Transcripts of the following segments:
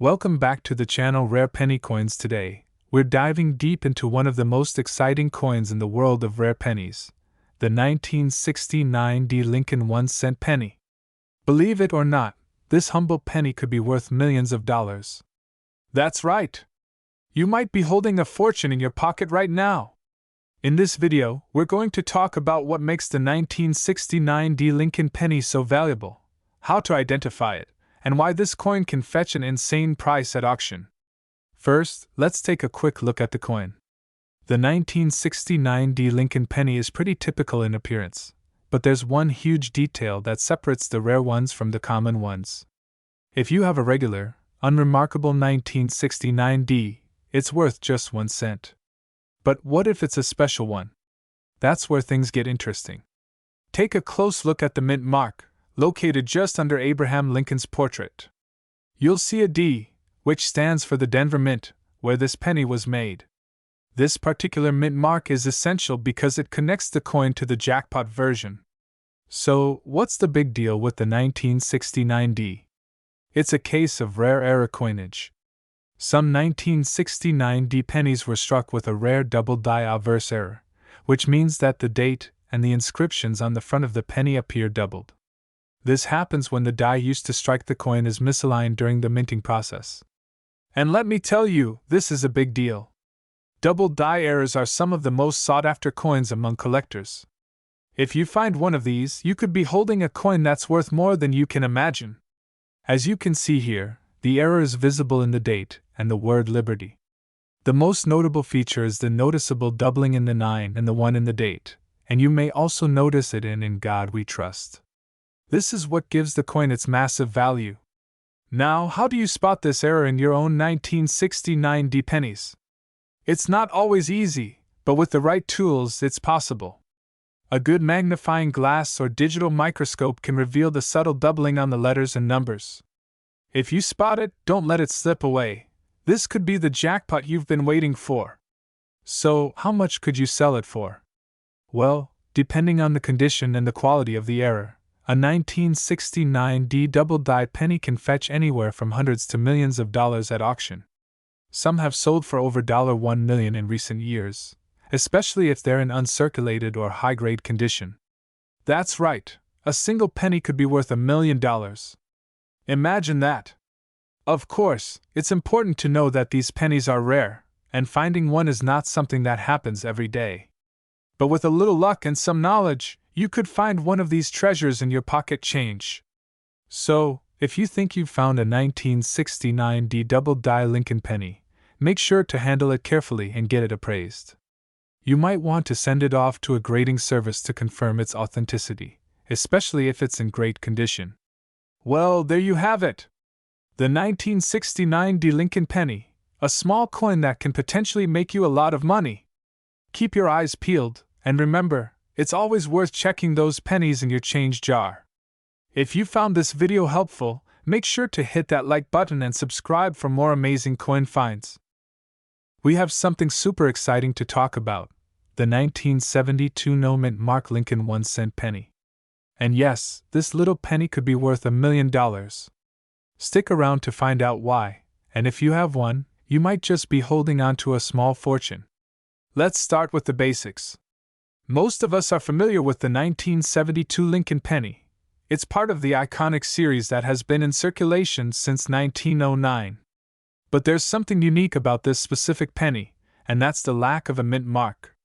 Welcome back to the channel Rare Penny Coins. Today, we're diving deep into one of the most exciting coins in the world of rare pennies, the 1969 D Lincoln 1-cent penny. Believe it or not, this humble penny could be worth millions of dollars. That's right! You might be holding a fortune in your pocket right now. In this video, we're going to talk about what makes the 1969 D Lincoln penny so valuable, how to identify it, and why this coin can fetch an insane price at auction. First, let's take a quick look at the coin. The 1969 D Lincoln penny is pretty typical in appearance, but there's one huge detail that separates the rare ones from the common ones. If you have a regular, unremarkable 1969 D, it's worth just 1 cent. But what if it's a special one? That's where things get interesting. Take a close look at the mint mark, located just under Abraham Lincoln's portrait. You'll see a D, which stands for the Denver Mint, where this penny was made. This particular mint mark is essential because it connects the coin to the jackpot version. So, what's the big deal with the 1969 D? It's a case of rare error coinage. Some 1969 D pennies were struck with a rare double die obverse error, which means that the date and the inscriptions on the front of the penny appear doubled. This happens when the die used to strike the coin is misaligned during the minting process. And let me tell you, this is a big deal. Double die errors are some of the most sought-after coins among collectors. If you find one of these, you could be holding a coin that's worth more than you can imagine. As you can see here, the error is visible in the date and the word Liberty. The most notable feature is the noticeable doubling in the 9 and the 1 in the date, and you may also notice it in God We Trust. This is what gives the coin its massive value. Now, how do you spot this error in your own 1969 D pennies? It's not always easy, but with the right tools, it's possible. A good magnifying glass or digital microscope can reveal the subtle doubling on the letters and numbers. If you spot it, don't let it slip away. This could be the jackpot you've been waiting for. So, how much could you sell it for? Well, depending on the condition and the quality of the error, a 1969 D double-die penny can fetch anywhere from hundreds to millions of dollars at auction. Some have sold for over $1 million in recent years, especially if they're in uncirculated or high-grade condition. That's right, a single penny could be worth $1 million. Imagine that! Of course, it's important to know that these pennies are rare, and finding one is not something that happens every day. But with a little luck and some knowledge, you could find one of these treasures in your pocket change. So, if you think you've found a 1969 D double-die Lincoln penny, make sure to handle it carefully and get it appraised. You might want to send it off to a grading service to confirm its authenticity, especially if it's in great condition. Well, there you have it! The 1969 D Lincoln penny, a small coin that can potentially make you a lot of money. Keep your eyes peeled, and remember, it's always worth checking those pennies in your change jar. If you found this video helpful, make sure to hit that like button and subscribe for more amazing coin finds. We have something super exciting to talk about, the 1972 no mint mark Lincoln 1-cent penny. And yes, this little penny could be worth $1 million. Stick around to find out why, and if you have one, you might just be holding on to a small fortune. Let's start with the basics. Most of us are familiar with the 1972 Lincoln penny. It's part of the iconic series that has been in circulation since 1909. But there's something unique about this specific penny, and that's the lack of a mint mark.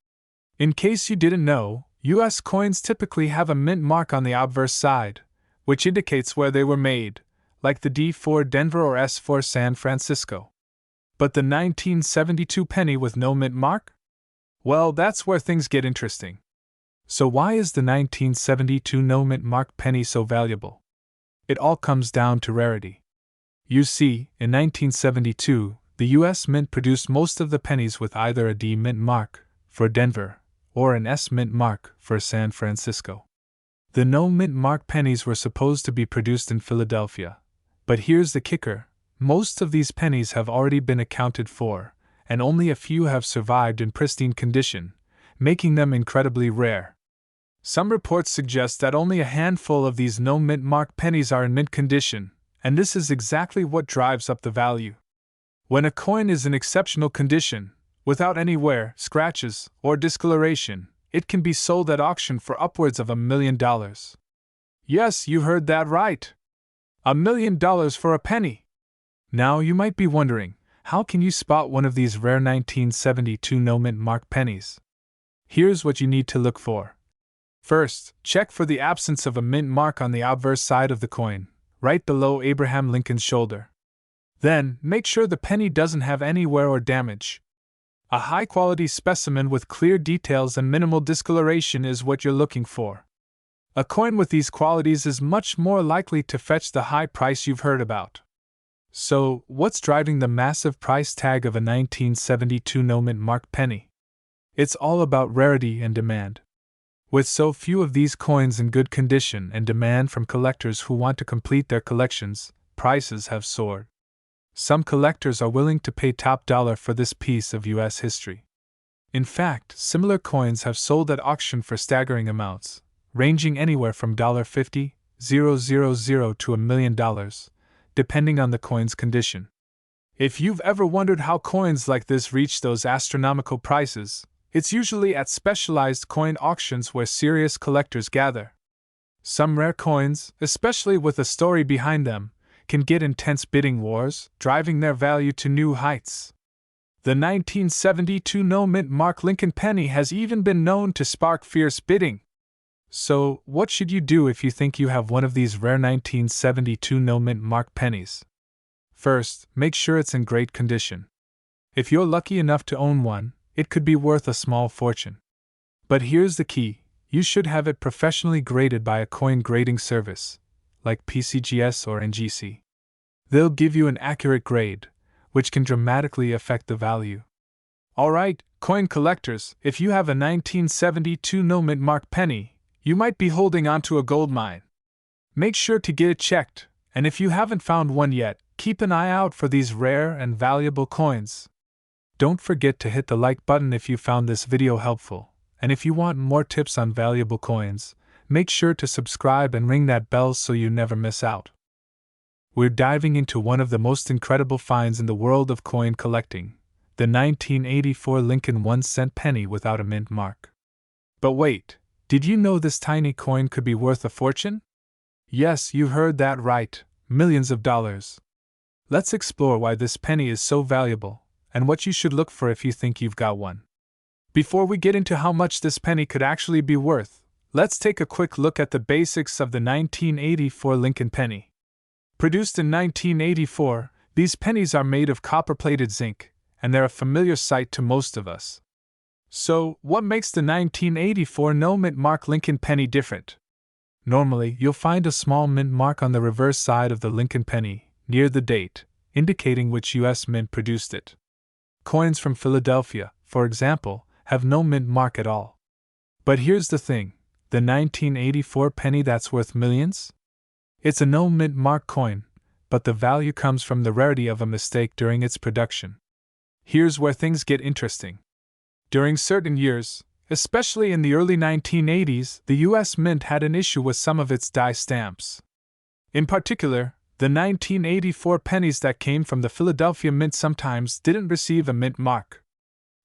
In case you didn't know, U.S. coins typically have a mint mark on the obverse side, which indicates where they were made, like the D for Denver or S for San Francisco. But the 1972 penny with no mint mark? Well, that's where things get interesting. So why is the 1972 no mint mark penny so valuable? It all comes down to rarity. You see, in 1972, the U.S. Mint produced most of the pennies with either a D mint mark, for Denver, or an S mint mark, for San Francisco. The no mint mark pennies were supposed to be produced in Philadelphia. But here's the kicker, most of these pennies have already been accounted for, and only a few have survived in pristine condition, making them incredibly rare. Some reports suggest that only a handful of these no mint mark pennies are in mint condition, and this is exactly what drives up the value. When a coin is in exceptional condition, without any wear, scratches, or discoloration, it can be sold at auction for upwards of $1 million. Yes, you heard that right. $1 million for a penny. Now you might be wondering, how can you spot one of these rare 1972 no-mint mark pennies? Here's what you need to look for. First, check for the absence of a mint mark on the obverse side of the coin, right below Abraham Lincoln's shoulder. Then, make sure the penny doesn't have any wear or damage. A high-quality specimen with clear details and minimal discoloration is what you're looking for. A coin with these qualities is much more likely to fetch the high price you've heard about. So, what's driving the massive price tag of a 1972 no-mint mark penny? It's all about rarity and demand. With so few of these coins in good condition and demand from collectors who want to complete their collections, prices have soared. Some collectors are willing to pay top dollar for this piece of U.S. history. In fact, similar coins have sold at auction for staggering amounts, ranging anywhere from $50,000 to $1 million, depending on the coin's condition. If you've ever wondered how coins like this reach those astronomical prices, it's usually at specialized coin auctions where serious collectors gather. Some rare coins, especially with a story behind them, can get intense bidding wars, driving their value to new heights. The 1972 no-mint mark Lincoln penny has even been known to spark fierce bidding. So, what should you do if you think you have one of these rare 1972 no-mint mark pennies? First, make sure it's in great condition. If you're lucky enough to own one, it could be worth a small fortune. But here's the key: you should have it professionally graded by a coin grading service, like PCGS or NGC. They'll give you an accurate grade, which can dramatically affect the value. Alright, coin collectors, if you have a 1972 no-mint mark penny, you might be holding onto a gold mine. Make sure to get it checked, and if you haven't found one yet, keep an eye out for these rare and valuable coins. Don't forget to hit the like button if you found this video helpful, and if you want more tips on valuable coins, make sure to subscribe and ring that bell so you never miss out. We're diving into one of the most incredible finds in the world of coin collecting, the 1984 Lincoln 1-cent penny without a mint mark. But wait, did you know this tiny coin could be worth a fortune? Yes, you heard that right, millions of dollars. Let's explore why this penny is so valuable, and what you should look for if you think you've got one. Before we get into how much this penny could actually be worth, let's take a quick look at the basics of the 1984 Lincoln penny. Produced in 1984, these pennies are made of copper-plated zinc, and they're a familiar sight to most of us. So, what makes the 1984 no-mint mark Lincoln penny different? Normally, you'll find a small mint mark on the reverse side of the Lincoln penny, near the date, indicating which U.S. mint produced it. Coins from Philadelphia, for example, have no mint mark at all. But here's the thing: the 1984 penny that's worth millions? It's a no mint mark coin, but the value comes from the rarity of a mistake during its production. Here's where things get interesting. During certain years, especially in the early 1980s, the U.S. Mint had an issue with some of its die stamps. In particular, the 1984 pennies that came from the Philadelphia Mint sometimes didn't receive a mint mark.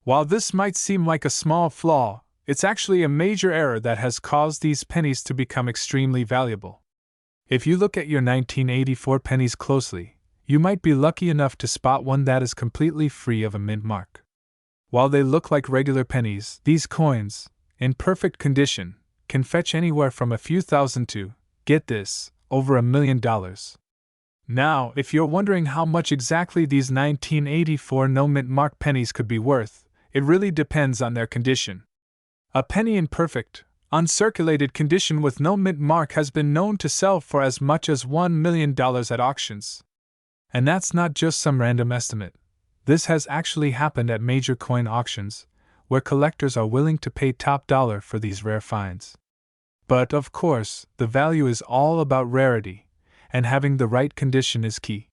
While this might seem like a small flaw, it's actually a major error that has caused these pennies to become extremely valuable. If you look at your 1984 pennies closely, you might be lucky enough to spot one that is completely free of a mint mark. While they look like regular pennies, these coins, in perfect condition, can fetch anywhere from a few thousand to, get this, over $1 million. Now, if you're wondering how much exactly these 1984 no-mint mark pennies could be worth, it really depends on their condition. A penny in perfect, uncirculated condition with no mint mark has been known to sell for as much as $1 million at auctions. And that's not just some random estimate. This has actually happened at major coin auctions, where collectors are willing to pay top dollar for these rare finds. But of course, the value is all about rarity, and having the right condition is key.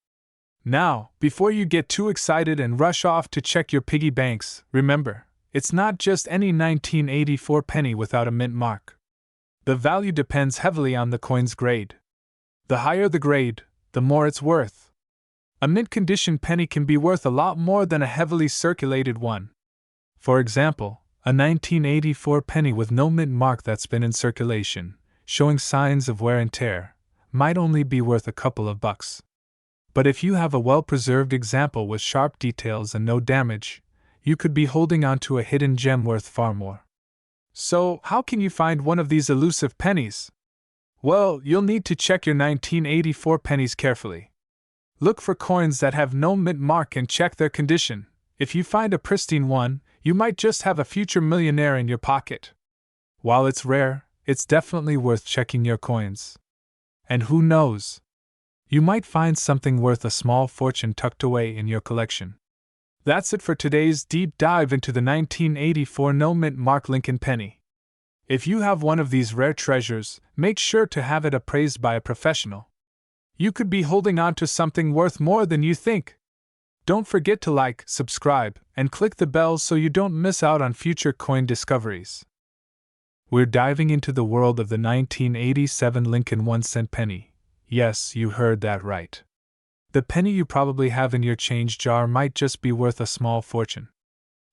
Now, before you get too excited and rush off to check your piggy banks, remember, it's not just any 1984 penny without a mint mark. The value depends heavily on the coin's grade. The higher the grade, the more it's worth. A mint-condition penny can be worth a lot more than a heavily circulated one. For example, a 1984 penny with no mint mark that's been in circulation, showing signs of wear and tear, might only be worth a couple of bucks. But if you have a well-preserved example with sharp details and no damage, you could be holding on to a hidden gem worth far more. So, how can you find one of these elusive pennies? Well, you'll need to check your 1984 pennies carefully. Look for coins that have no mint mark and check their condition. If you find a pristine one, you might just have a future millionaire in your pocket. While it's rare, it's definitely worth checking your coins. And who knows? You might find something worth a small fortune tucked away in your collection. That's it for today's deep dive into the 1984 no mint mark Lincoln penny. If you have one of these rare treasures, make sure to have it appraised by a professional. You could be holding on to something worth more than you think. Don't forget to like, subscribe, and click the bell so you don't miss out on future coin discoveries. We're diving into the world of the 1987 Lincoln 1-cent penny. Yes, you heard that right. The penny you probably have in your change jar might just be worth a small fortune.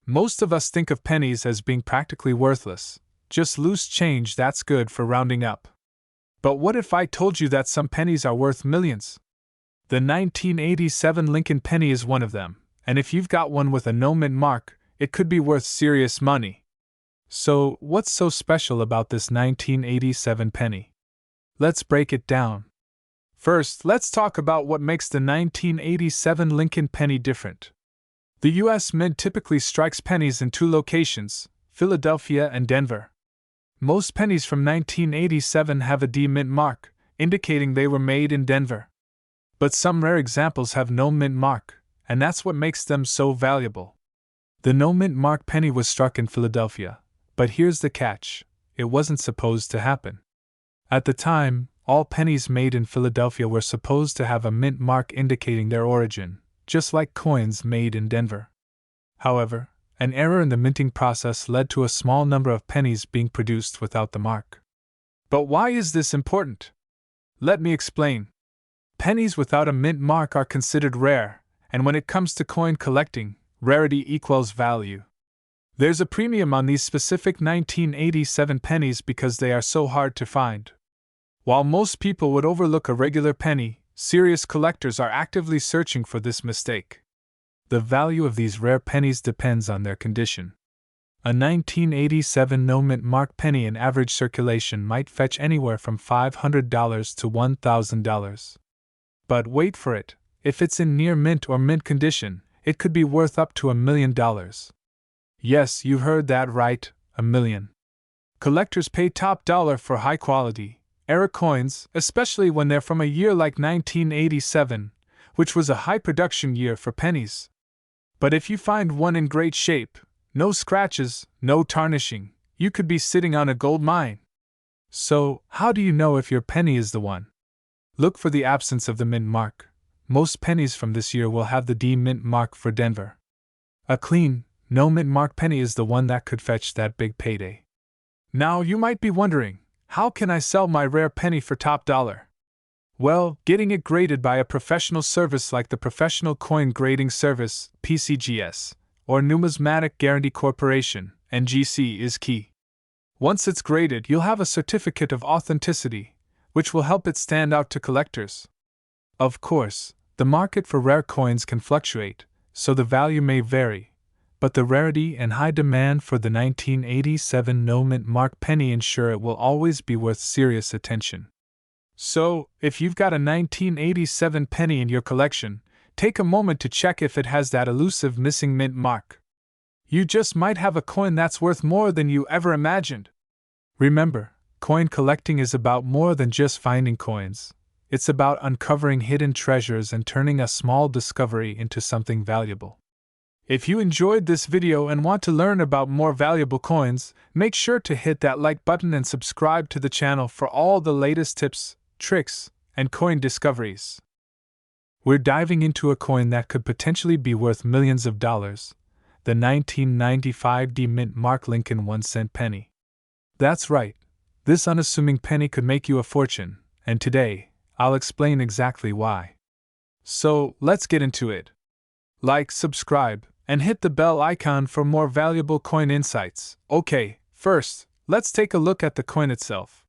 Most of us think of pennies as being practically worthless, just loose change that's good for rounding up. But what if I told you that some pennies are worth millions? The 1987 Lincoln penny is one of them, and if you've got one with a no mint mark, it could be worth serious money. So, what's so special about this 1987 penny? Let's break it down. First, let's talk about what makes the 1987 Lincoln penny different. The U.S. Mint typically strikes pennies in two locations, Philadelphia and Denver. Most pennies from 1987 have a D mint mark, indicating they were made in Denver. But some rare examples have no mint mark, and that's what makes them so valuable. The no mint mark penny was struck in Philadelphia, but here's the catch: it wasn't supposed to happen. At the time, all pennies made in Philadelphia were supposed to have a mint mark indicating their origin, just like coins made in Denver. However, an error in the minting process led to a small number of pennies being produced without the mark. But why is this important? Let me explain. Pennies without a mint mark are considered rare, and when it comes to coin collecting, rarity equals value. There's a premium on these specific 1987 pennies because they are so hard to find. While most people would overlook a regular penny, serious collectors are actively searching for this mistake. The value of these rare pennies depends on their condition. A 1987 no mint mark penny in average circulation might fetch anywhere from $500 to $1,000. But wait for it, if it's in near mint or mint condition, it could be worth up to $1 million. Yes, you heard that right, $1 million. Collectors pay top dollar for high quality, era coins, especially when they're from a year like 1987, which was a high production year for pennies. But if you find one in great shape, no scratches, no tarnishing, you could be sitting on a gold mine. So, how do you know if your penny is the one? Look for the absence of the mint mark. Most pennies from this year will have the D mint mark for Denver. A clean, no mint mark penny is the one that could fetch that big payday. Now you might be wondering, how can I sell my rare penny for top dollar? Well, getting it graded by a professional service like the Professional Coin Grading Service, PCGS, or Numismatic Guarantee Corporation, NGC, is key. Once it's graded, you'll have a certificate of authenticity, which will help it stand out to collectors. Of course, the market for rare coins can fluctuate, so the value may vary, but the rarity and high demand for the 1987 no mint mark penny ensure it will always be worth serious attention. So, if you've got a 1987 penny in your collection, take a moment to check if it has that elusive missing mint mark. You just might have a coin that's worth more than you ever imagined. Remember, coin collecting is about more than just finding coins. It's about uncovering hidden treasures and turning a small discovery into something valuable. If you enjoyed this video and want to learn about more valuable coins, make sure to hit that like button and subscribe to the channel for all the latest tips, tricks, and coin discoveries. We're diving into a coin that could potentially be worth millions of dollars, the 1995 D mint mark Lincoln 1-cent penny. That's right, this unassuming penny could make you a fortune, and today, I'll explain exactly why. So, let's get into it. Like, subscribe, and hit the bell icon for more valuable coin insights. Okay, first, let's take a look at the coin itself.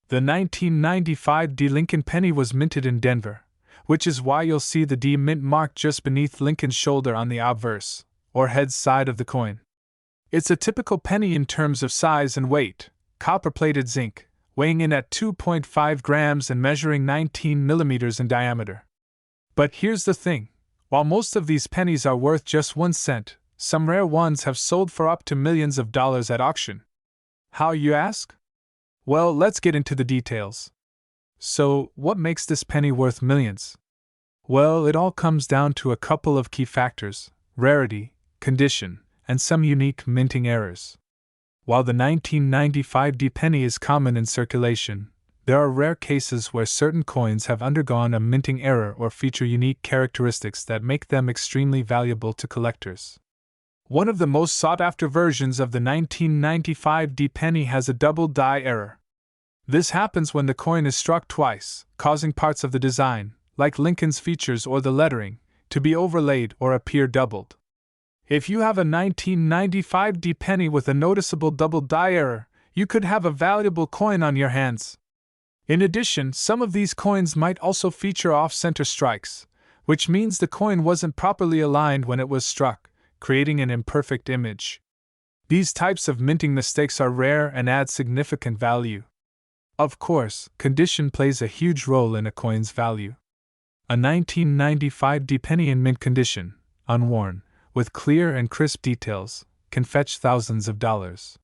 The 1995 D Lincoln penny was minted in Denver, which is why you'll see the D mint mark just beneath Lincoln's shoulder on the obverse, or head side of the coin. It's a typical penny in terms of size and weight, copper-plated zinc, weighing in at 2.5 grams and measuring 19 millimeters in diameter. But here's the thing. While most of these pennies are worth just 1 cent, some rare ones have sold for up to millions of dollars at auction. How, you ask? Well, let's get into the details. So, what makes this penny worth millions? Well, it all comes down to a couple of key factors: rarity, condition, and some unique minting errors. While the 1995 D penny is common in circulation, there are rare cases where certain coins have undergone a minting error or feature unique characteristics that make them extremely valuable to collectors. One of the most sought-after versions of the 1995 D penny has a double die error. This happens when the coin is struck twice, causing parts of the design, like Lincoln's features or the lettering, to be overlaid or appear doubled. If you have a 1995 D penny with a noticeable double die error, you could have a valuable coin on your hands. In addition, some of these coins might also feature off-center strikes, which means the coin wasn't properly aligned when it was struck, creating an imperfect image. These types of minting mistakes are rare and add significant value. Of course, condition plays a huge role in a coin's value. A 1995 D penny in mint condition, unworn, with clear and crisp details, can fetch thousands of dollars.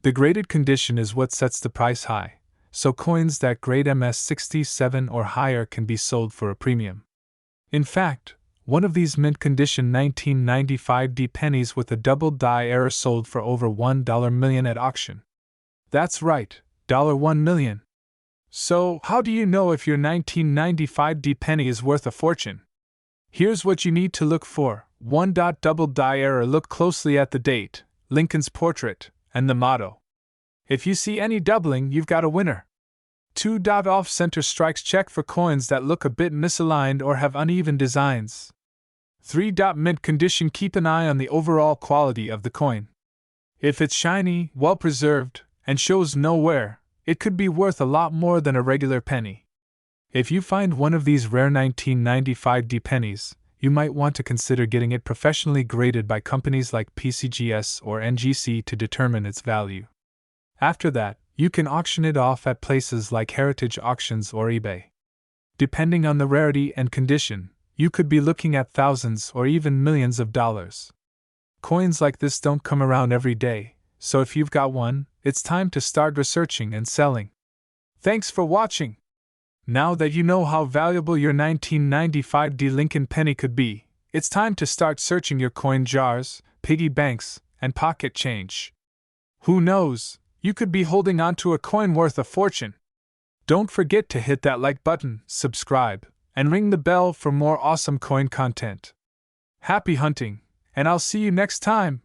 The graded condition is what sets the price high, so coins that grade MS67 or higher can be sold for a premium. In fact, one of these mint condition 1995 D pennies with a double die error sold for over $1 million at auction. That's right, $1 million. So, how do you know if your 1995 D penny is worth a fortune? Here's what you need to look for. 1. Double die error. Look closely at the date, Lincoln's portrait, and the motto. If you see any doubling, you've got a winner. 2. Off-center strikes. Check for coins that look a bit misaligned or have uneven designs. 3. Mint condition. Keep an eye on the overall quality of the coin. If it's shiny, well-preserved, and shows no wear, it could be worth a lot more than a regular penny. If you find one of these rare 1995 D pennies, you might want to consider getting it professionally graded by companies like PCGS or NGC to determine its value. After that, you can auction it off at places like Heritage Auctions or eBay. Depending on the rarity and condition, you could be looking at thousands or even millions of dollars. Coins like this don't come around every day, so if you've got one, it's time to start researching and selling. Thanks for watching! Now that you know how valuable your 1995 D Lincoln penny could be, it's time to start searching your coin jars, piggy banks, and pocket change. Who knows, you could be holding onto a coin worth a fortune. Don't forget to hit that like button, subscribe, and ring the bell for more awesome coin content. Happy hunting, and I'll see you next time!